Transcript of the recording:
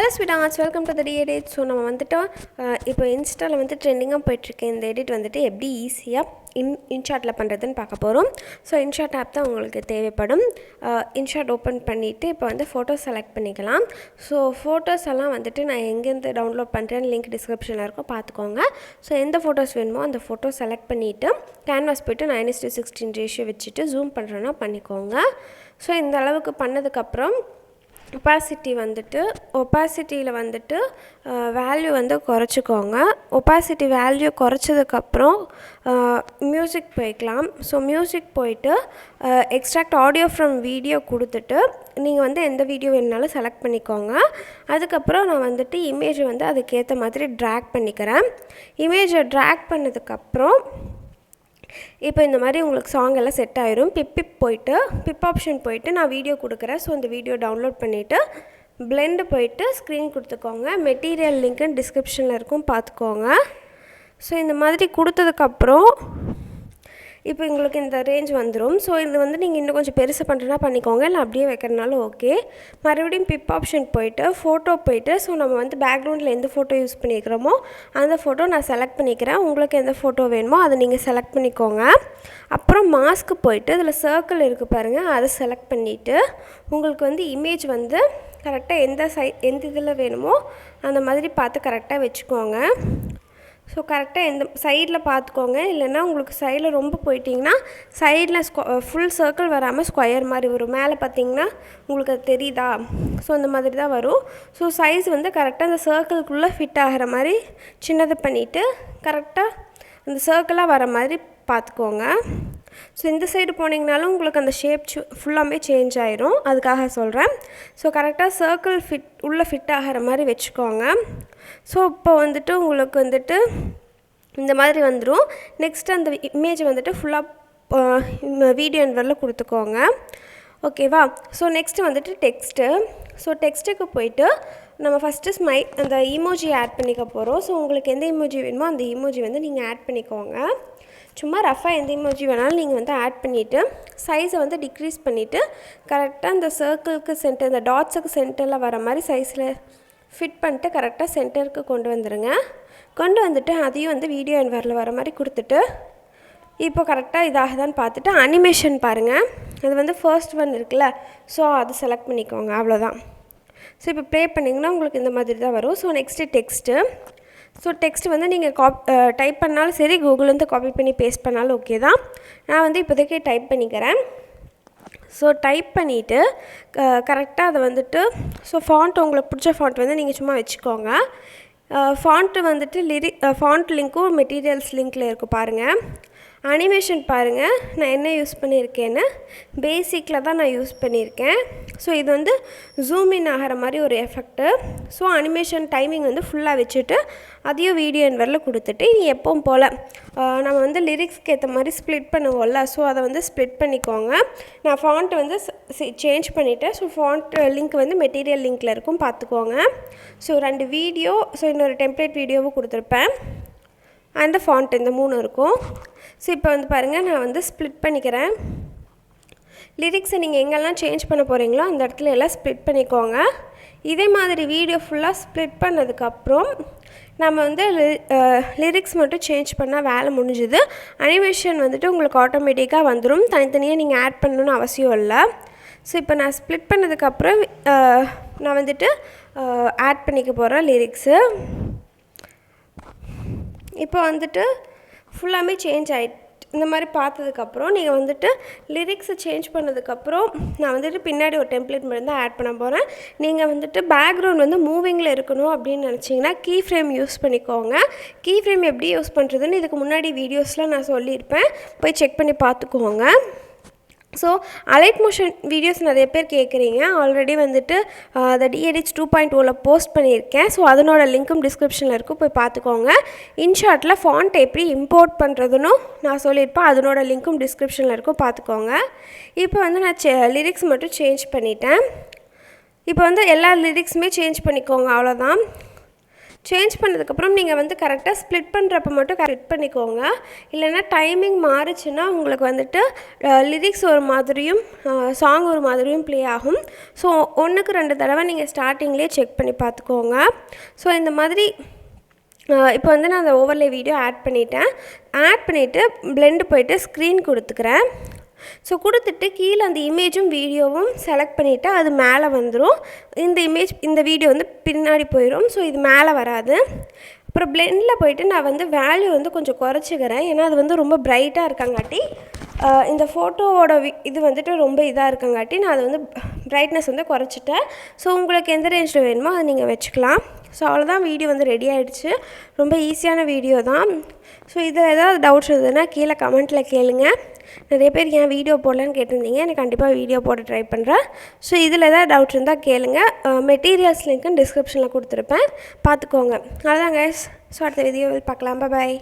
Hello sweethearts, welcome to the edit. So நம்ம வந்துட்டு இப்போ இன்ஸ்டால வந்து ட்ரெண்டிங்காக போயிட்டுருக்கு இந்த எடிட் வந்துட்டு எப்படி ஈஸியாக இன்ஷாட்டில் பண்ணுறதுன்னு பார்க்க போகிறோம். ஸோ இன்ஷாட் ஆப் தான் உங்களுக்கு தேவைப்படும். இன்ஷாட் ஓப்பன் பண்ணிவிட்டு இப்போ வந்து ஃபோட்டோ செலக்ட் பண்ணிக்கலாம். ஸோ ஃபோட்டோஸ் எல்லாம் வந்துட்டு நான் எங்கேருந்து டவுன்லோட் பண்ணுறேன்னு லிங்க் டிஸ்கிரிப்ஷனில் இருக்கும், பார்த்துக்கோங்க. ஸோ எந்த ஃபோட்டோஸ் வேணுமோ அந்த ஃபோட்டோ செலக்ட் பண்ணிவிட்டு கேன்வாஸ் போய்ட்டு 9:16 ரேஷியோ வச்சுட்டு ஜூம் பண்ணுறேன்னா பண்ணிக்கோங்க. ஸோ இந்த அளவுக்கு பண்ணதுக்கப்புறம் ஒப்பாசிட்டியில் வந்துட்டு வேல்யூ வந்து குறைச்சிக்கோங்க. ஒப்பாசிட்டி வேல்யூ குறைச்சதுக்கப்புறம் மியூசிக் போய்க்கலாம். ஸோ மியூசிக் போயிட்டு எக்ஸ்ட்ராக்ட் ஆடியோ ஃப்ரம் வீடியோ கொடுத்துட்டு நீங்கள் வந்து எந்த வீடியோ வேணுனாலும் செலக்ட் பண்ணிக்கோங்க. அதுக்கப்புறம் நான் வந்துட்டு இமேஜை வந்து அதுக்கேற்ற மாதிரி ட்ராக் பண்ணிக்கிறேன். இமேஜை ட்ராக் பண்ணதுக்கப்புறம் இப்போ இந்த மாதிரி உங்களுக்கு சாங் எல்லாம் செட் ஆயிரும். பிப் ஆப்ஷன் போயிட்டு நான் வீடியோ கொடுக்குறேன். ஸோ அந்த வீடியோ டவுன்லோட் பண்ணிவிட்டு பிளெண்டு போயிட்டு ஸ்க்ரீன் கொடுத்துக்கோங்க. மெட்டீரியல் லிங்க்கு டிஸ்கிரிப்ஷனில் இருக்கும், பார்த்துக்கோங்க. ஸோ இந்த மாதிரி கொடுத்ததுக்கப்புறம் இப்போ உங்களுக்கு இந்த ரேஞ்ச் வந்துடும். ஸோ இது வந்து நீங்கள் இன்னும் கொஞ்சம் பெருசு பண்ணுறதுனா பண்ணிக்கோங்க, இல்லை அப்படியே வைக்கிறனாலும் ஓகே. மறுபடியும் பிப் ஆப்ஷன் போயிட்டு ஃபோட்டோ போயிட்டு ஸோ நம்ம வந்து பேக்ரவுண்டில் எந்த ஃபோட்டோ யூஸ் பண்ணிக்கிறோமோ அந்த ஃபோட்டோ நான் செலக்ட் பண்ணிக்கிறேன். உங்களுக்கு எந்த ஃபோட்டோ வேணுமோ அதை நீங்கள் செலக்ட் பண்ணிக்கோங்க. அப்புறம் மாஸ்க்கு போயிட்டு இதில் சர்க்கிள் இருக்குது பாருங்கள், அதை செலக்ட் பண்ணிவிட்டு உங்களுக்கு வந்து இமேஜ் வந்து கரெக்டாக எந்த இதில் வேணுமோ அந்த மாதிரி பார்த்து கரெக்டாக வச்சுக்கோங்க. ஸோ கரெக்டாக எந்த சைடில் பார்த்துக்கோங்க, இல்லைன்னா உங்களுக்கு சைடில் ரொம்ப போயிட்டிங்கன்னா சைடில் ஃபுல் சர்க்கிள் வராமல் ஸ்கொயர் மாதிரி வரும். மேலே பார்த்திங்கன்னா உங்களுக்கு அது தெரியுதா? ஸோ அந்த மாதிரி தான் வரும். ஸோ சைஸ் வந்து கரெக்டாக அந்த சர்க்கிள்குள்ளே ஃபிட் ஆகிற மாதிரி சின்னது பண்ணிவிட்டு கரெக்டாக அந்த சர்க்கிளாக வர மாதிரி பார்த்துக்கோங்க. ஸோ இந்த சைடு போனீங்கனாலும் உங்களுக்கு அந்த ஷேப் ஃபுல்லாமே சேஞ்ச் ஆயிரும், அதுக்காக சொல்கிறேன். ஸோ கரெக்டாக சர்க்கிள் உள்ளே ஃபிட் ஆகிற மாதிரி வச்சுக்கோங்க. ஸோ இப்போ வந்துட்டு உங்களுக்கு வந்துட்டு இந்த மாதிரி வந்துடும். நெக்ஸ்ட்டு அந்த இமேஜ் வந்துட்டு ஃபுல்லாக வீடியோ என்வரில் கொடுத்துக்கோங்க, ஓகேவா? ஸோ நெக்ஸ்ட்டு வந்துட்டு டெக்ஸ்ட்டு. ஸோ டெக்ஸ்ட்டுக்கு போயிட்டு நம்ம ஃபஸ்ட்டு அந்த இமோஜி ஆட் பண்ணிக்க போகிறோம். ஸோ உங்களுக்கு எந்த இமோஜி வேணுமோ அந்த இமோஜி வந்து நீங்கள் ஆட் பண்ணிக்கோங்க. சும்மா ரஃபாக எந்த இமோஜி வேணாலும் நீங்கள் வந்து ஆட் பண்ணிவிட்டு சைஸை வந்து டிக்ரீஸ் பண்ணிவிட்டு கரெக்டாக அந்த சர்க்கிளுக்கு சென்டர், இந்த டாட்ஸுக்கு சென்டரில் வர மாதிரி சைஸில் ஃபிட் பண்ணிட்டு கரெக்டாக சென்டருக்கு கொண்டு வந்துடுங்க. கொண்டு வந்துட்டு அதையும் வந்து வீடியோ என்வரில் வர மாதிரி கொடுத்துட்டு இப்போ கரெக்டாக இதாகதான்னு பார்த்துட்டு அனிமேஷன் பாருங்கள், அது வந்து ஃபர்ஸ்ட் ஒன் இருக்குல்ல, ஸோ அது செலக்ட் பண்ணிக்கோங்க, அவ்வளோதான். ஸோ இப்போ ப்ளே பண்ணிங்கன்னா உங்களுக்கு இந்த மாதிரி தான் வரும். So next text. So text வந்து நீங்கள் டைப் பண்ணாலும் சரி, கூகுள்லேருந்து காப்பி பண்ணி பேஸ்ட் பண்ணாலும் ஓகே தான். நான் வந்து இப்போதைக்கு டைப் பண்ணிக்கிறேன். ஸோ டைப் பண்ணிவிட்டு கரெக்டாக அதை வந்துட்டு ஸோ ஃபாண்ட் உங்களுக்கு பிடிச்ச ஃபாண்ட் வந்து நீங்கள் சும்மா வச்சுக்கோங்க. ஃபாண்ட்டு வந்துட்டு ஃபாண்ட் லிங்க்கும் மெட்டீரியல்ஸ் லிங்க்கில் இருக்கும் பாருங்கள். அனிமேஷன் பாருங்கள், நான் என்ன யூஸ் பண்ணியிருக்கேன்னு பேசிக்கில் தான் நான் யூஸ் பண்ணியிருக்கேன். ஸோ இது வந்து ஜூம் இன் ஆகிற மாதிரி ஒரு எஃபெக்ட்டு. ஸோ அனிமேஷன் டைமிங் வந்து ஃபுல்லாக வச்சுட்டு அதையும் வீடியோ என்வரில் கொடுத்துட்டு நீ எப்பவும் போல் நம்ம வந்து லிரிக்ஸ்க்கு ஏற்ற மாதிரி ஸ்ப்ளிட் பண்ணுவோம்ல, ஸோ அதை வந்து ஸ்ப்ளிட் பண்ணிக்கோங்க. நான் ஃபாண்ட்டு வந்து சேஞ்ச் பண்ணிவிட்டேன். ஸோ ஃபாண்ட் லிங்க் வந்து மெட்டீரியல் லிங்க்கில் இருக்கும், பார்த்துக்கோங்க. ஸோ 2 வீடியோ, ஸோ இன்னொரு டெம்ப்ளேட் வீடியோவும் கொடுத்துருப்பேன், அந்த ஃபாண்ட் இந்த 3 இருக்கும். ஸோ இப்போ வந்து பாருங்கள், நான் வந்து ஸ்ப்ளிட் பண்ணிக்கிறேன். லிரிக்ஸை நீங்கள் எங்கெல்லாம் சேஞ்ச் பண்ண போகிறீங்களோ அந்த இடத்துல எல்லாம் ஸ்ப்ளிட் பண்ணிக்கோங்க. இதே மாதிரி வீடியோ ஃபுல்லாக ஸ்ப்ளிட் பண்ணதுக்கப்புறம் நம்ம வந்து லிரிக்ஸ் மட்டும் சேஞ்ச் பண்ணால் வேலை முடிஞ்சுது. அனிமேஷன் வந்துட்டு உங்களுக்கு ஆட்டோமேட்டிக்காக வந்துடும், தனித்தனியாக நீங்கள் ஆட் பண்ணணுன்னு அவசியம் இல்லை. ஸோ இப்போ நான் ஸ்ப்ளிட் பண்ணதுக்கப்புறம் நான் வந்துட்டு ஆட் பண்ணிக்க போகிறேன் லிரிக்ஸு. இப்போ வந்துட்டு ஃபுல்லாமே சேஞ்ச் ஆகிட்டு இந்த மாதிரி பார்த்ததுக்கப்புறம் நீங்கள் வந்துட்டு லிரிக்ஸை சேஞ்ச் பண்ணதுக்கப்புறம் நான் வந்துட்டு பின்னாடி ஒரு டெம்ப்ளேட் மட்டும் தான் ஆட் பண்ண போகிறேன். நீங்கள் வந்துட்டு பேக்ரவுண்ட் வந்து மூவிங்கில் இருக்கணும் அப்படின்னு நினச்சிங்கன்னா கீ ஃப்ரேம் யூஸ் பண்ணிக்கோங்க. கீ ஃப்ரேம் எப்படி யூஸ் பண்ணுறதுன்னு இதுக்கு முன்னாடி வீடியோஸில் நான் சொல்லியிருப்பேன், போய் செக் பண்ணி பார்த்துக்கோங்க. ஸோ அலைட் மோஷன் வீடியோஸ் நிறைய பேர் கேட்குறீங்க. ஆல்ரெடி வந்துட்டு த டிஎடிட்ஸ் 2.0 போஸ்ட் பண்ணியிருக்கேன். ஸோ அதனோட லிங்க்கும் டிஸ்கிரிப்ஷனில் இருக்கும், போய் பார்த்துக்கோங்க. இன்ஷாட்டில் ஃபாண்ட் எப்படி இம்போர்ட் பண்ணுறதுன்னு நான் சொல்லியிருப்பேன், அதனோட லிங்க்கும் டிஸ்கிரிப்ஷனில் இருக்கும், பார்த்துக்கோங்க. இப்போ வந்து நான் லிரிக்ஸ் மட்டும் சேஞ்ச் பண்ணிட்டேன். இப்போ வந்து எல்லா லிரிக்ஸுமே சேஞ்ச் பண்ணிக்கோங்க, அவ்வளோதான். சேஞ்ச் பண்ணதுக்கப்புறம் நீங்கள் வந்து கரெக்டாக ஸ்ப்ளிட் பண்ணுறப்ப மட்டும் ஸ்ப்ளிட் பண்ணிக்கோங்க. இல்லைன்னா டைமிங் மாறுச்சுன்னா உங்களுக்கு வந்துட்டு லிரிக்ஸ் ஒரு மாதிரியும் சாங் ஒரு மாதிரியும் ப்ளே ஆகும். ஸோ 1க்கு 2 தடவை நீங்கள் ஸ்டார்டிங்லேயே செக் பண்ணி பார்த்துக்கோங்க. ஸோ இந்த மாதிரி இப்போ வந்து நான் அந்த ஓவர்லே வீடியோ ஆட் பண்ணிவிட்டு பிளெண்ட் போய்ட்டு ஸ்க்ரீன் கொடுத்துக்கிறேன். ஸோ கொடுத்துட்டு கீழே அந்த இமேஜும் வீடியோவும் செலக்ட் பண்ணிவிட்டு அது மேலே வந்துடும். இந்த வீடியோ வந்து பின்னாடி போயிடும். ஸோ இது மேலே வராது. அப்புறம் பிளெண்டில் போய்ட்டு நான் வந்து வேல்யூ வந்து கொஞ்சம் குறைச்சிக்கிறேன். ஏன்னா அது வந்து ரொம்ப பிரைட்டாக இருக்கங்காட்டி இந்த ஃபோட்டோவோட இது வந்துட்டு ரொம்ப இதாக இருக்கங்காட்டி நான் அதை வந்து பிரைட்னஸ் வந்து குறைச்சிட்டேன். ஸோ உங்களுக்கு எந்த ரேஞ்சில் வேணுமோ அதை நீங்கள் வச்சுக்கலாம். ஸோ அவ்வளோதான், வீடியோ வந்து ரெடி ஆகிடுச்சு. ரொம்ப ஈஸியான வீடியோ தான். ஸோ இதில் ஏதாவது டவுட்ஸ் இருந்ததுன்னா கீழே கமெண்ட்டில் கேளுங்க. நிறைய பேர் ஏன் வீடியோ போடலன்னு கேட்டிருந்தீங்க. எனக்கு கண்டிப்பாக வீடியோ போட ட்ரை பண்ணுறேன். ஸோ இதில் ஏதாவது டவுட் இருந்தால் கேளுங்க. மெட்டீரியல்ஸ் லிங்க்கு டிஸ்கிரிப்ஷனில் கொடுத்துருப்பேன், பார்த்துக்கோங்க. அவ்வளோதான் கைஸ். ஸோ அடுத்த வீடியோவில் பார்க்கலாம். பாய்.